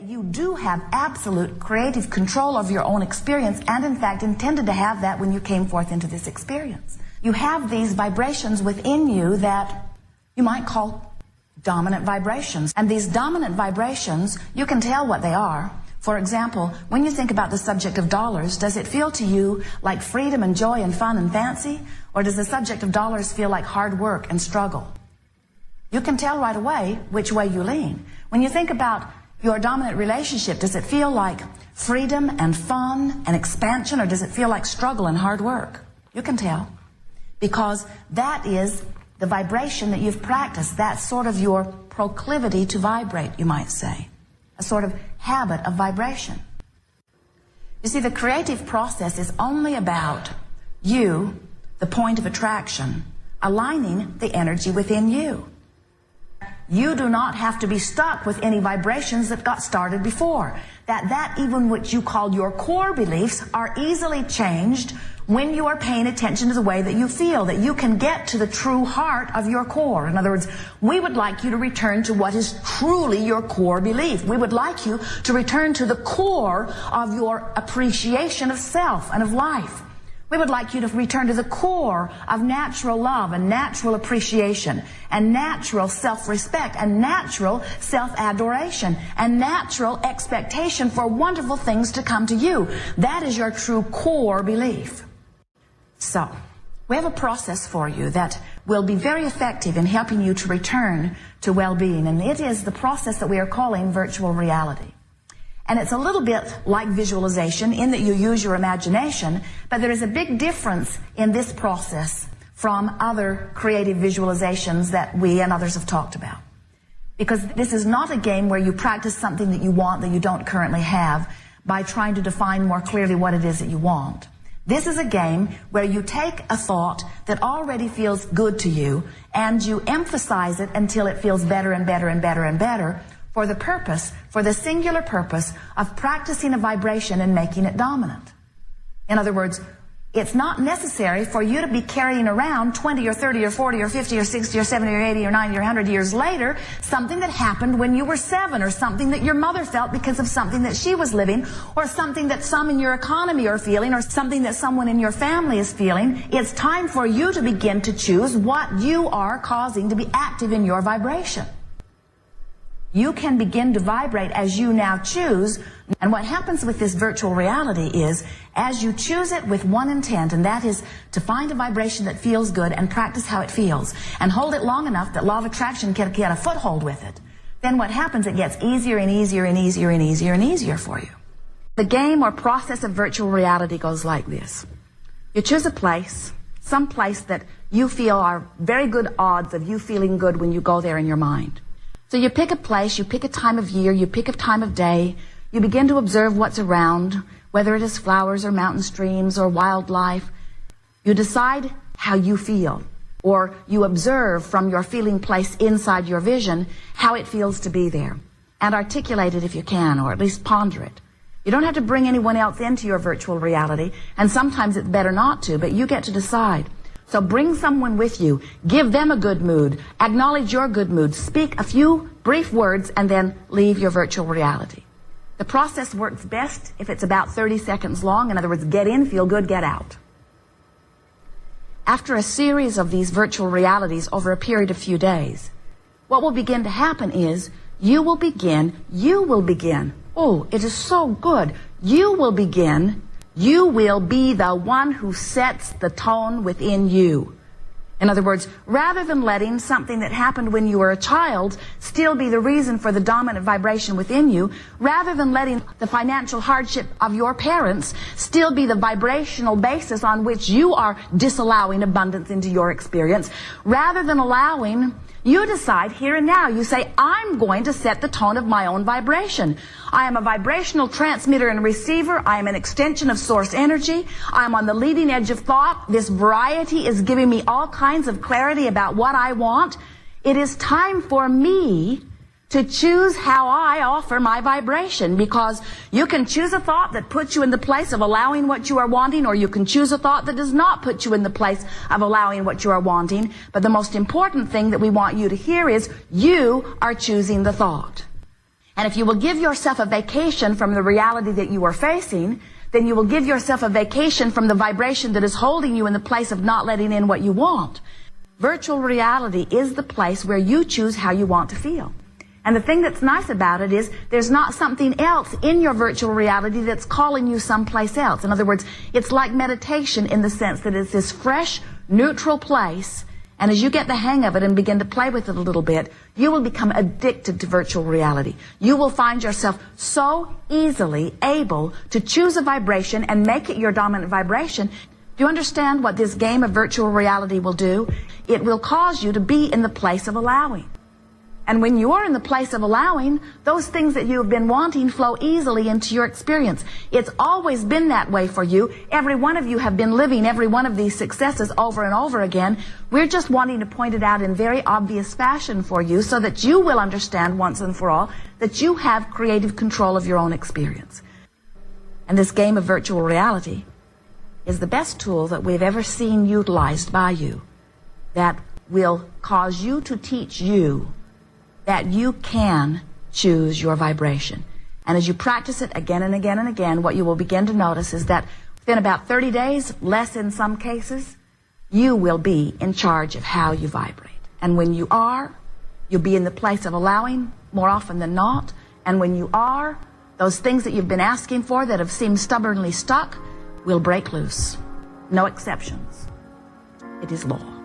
you do have absolute creative control of your own experience, and in fact intended to have that when you came forth into this experience. You have these vibrations within you that you might call dominant vibrations. And these dominant vibrations, you can tell what they are. For example, when you think about the subject of dollars, does it feel to you like freedom and joy and fun and fancy? Or does the subject of dollars feel like hard work and struggle? You can tell right away which way you lean. When you think about your dominant relationship, does it feel like freedom and fun and expansion, or does it feel like struggle and hard work? You can tell. Because that is the vibration that you've practiced. That's sort of your proclivity to vibrate, you might say. A sort of habit of vibration. You see, the creative process is only about you, the point of attraction, aligning the energy within you. You do not have to be stuck with any vibrations that got started before. That even what you call your core beliefs are easily changed when you are paying attention to the way that you feel, that you can get to the true heart of your core. In other words, we would like you to return to what is truly your core belief. We would like you to return to the core of your appreciation of self and of life. We would like you to return to the core of natural love and natural appreciation and natural self-respect and natural self-adoration and natural expectation for wonderful things to come to you. That is your true core belief. So, we have a process for you that will be very effective in helping you to return to well-being, and it is the process that we are calling virtual reality. And it's a little bit like visualization in that you use your imagination, but there is a big difference in this process from other creative visualizations that we and others have talked about. Because this is not a game where you practice something that you want that you don't currently have by trying to define more clearly what it is that you want. This is a game where you take a thought that already feels good to you and you emphasize it until it feels better and better and better and better, for the singular purpose of practicing a vibration and making it dominant. In other words, it's not necessary for you to be carrying around 20 or 30 or 40 or 50 or 60 or 70 or 80 or 90 or 100 years later something that happened when you were 7, or something that your mother felt because of something that she was living, or something that some in your economy are feeling, or something that someone in your family is feeling. It's time for you to begin to choose what you are causing to be active in your vibration. You can begin to vibrate as you now choose. And what happens with this virtual reality is, as you choose it with one intent, and that is to find a vibration that feels good and practice how it feels, and hold it long enough that law of attraction can get a foothold with it, then what happens, it gets easier and easier and easier and easier and easier for you. The game or process of virtual reality goes like this. You choose a place, some place that you feel are very good odds of you feeling good when you go there in your mind. So you pick a place, you pick a time of year, you pick a time of day, you begin to observe what's around, whether it is flowers or mountain streams or wildlife. You decide how you feel, or you observe from your feeling place inside your vision how it feels to be there, and articulate it if you can, or at least ponder it. You don't have to bring anyone else into your virtual reality, and sometimes it's better not to, but you get to decide. So bring someone with you, give them a good mood, acknowledge your good mood, speak a few brief words, and then leave your virtual reality. The process works best if it's about 30 seconds long. In other words, get in, feel good, get out. After a series of these virtual realities over a period of few days, what will begin to happen is you will begin, oh, it is so good, you will be the one who sets the tone within you. In other words, rather than letting something that happened when you were a child still be the reason for the dominant vibration within you, rather than letting the financial hardship of your parents still be the vibrational basis on which you are disallowing abundance into your experience, rather than allowing, you decide here and now, you say, I'm going to set the tone of my own vibration. I am a vibrational transmitter and receiver. I am an extension of source energy. I am on the leading edge of thought. This variety is giving me all kinds of clarity about what I want. It is time for me to choose how I offer my vibration, because you can choose a thought that puts you in the place of allowing what you are wanting, or you can choose a thought that does not put you in the place of allowing what you are wanting. But the most important thing that we want you to hear is you are choosing the thought. And if you will give yourself a vacation from the reality that you are facing, then you will give yourself a vacation from the vibration that is holding you in the place of not letting in what you want. Virtual reality is the place where you choose how you want to feel. And the thing that's nice about it is there's not something else in your virtual reality that's calling you someplace else. In other words, it's like meditation in the sense that it's this fresh, neutral place. And as you get the hang of it and begin to play with it a little bit, you will become addicted to virtual reality. You will find yourself so easily able to choose a vibration and make it your dominant vibration. Do you understand what this game of virtual reality will do? It will cause you to be in the place of allowing. And when you are in the place of allowing, those things that you have been wanting flow easily into your experience. It's always been that way for you. Every one of you have been living every one of these successes over and over again. We're just wanting to point it out in very obvious fashion for you so that you will understand once and for all that you have creative control of your own experience. And this game of virtual reality is the best tool that we've ever seen utilized by you that will cause you to teach you that you can choose your vibration. And as you practice it again and again and again, what you will begin to notice is that within about 30 days, less in some cases, you will be in charge of how you vibrate. And when you are, you'll be in the place of allowing more often than not. And when you are, those things that you've been asking for that have seemed stubbornly stuck will break loose. No exceptions. It is law.